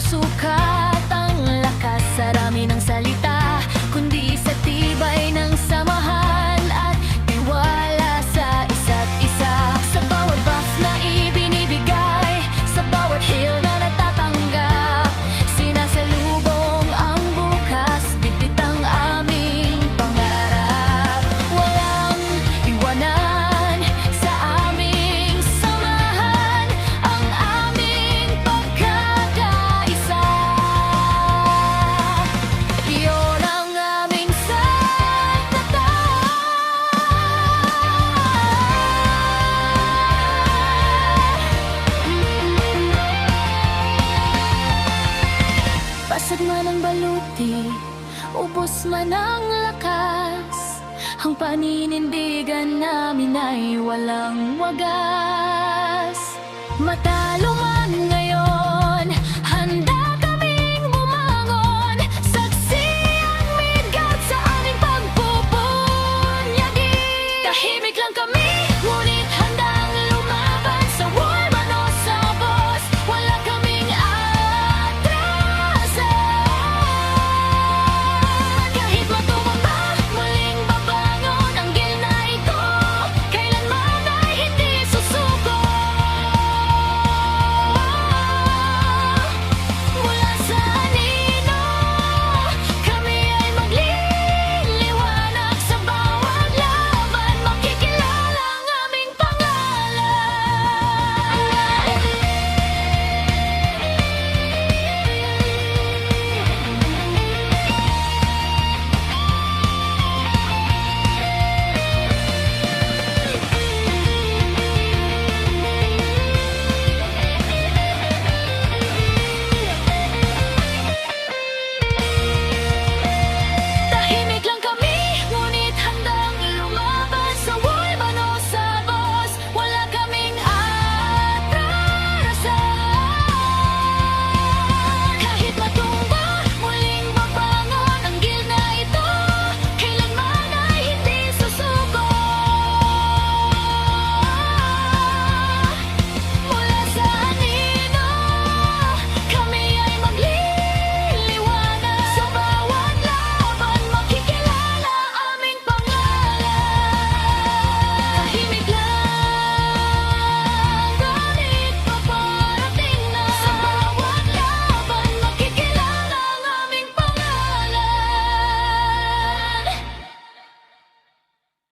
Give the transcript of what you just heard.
sukat ang lakas sa dami ng salita, kundi sa tibay ng samahan at tiwala sa isa't isa. Sa bawat buff na ibinibigay, sa bawat hill na natatanggap, sinasalubong ang bukas, bitbit ang aming pangarap. Walang iwanan sa aming samahan, ang aming pagkakaisa. Iyon ang aming salita. Basag man ang baluti, ubos man ang lakas, ang paninindigan namin ay walang wagas. Matalo man ngayon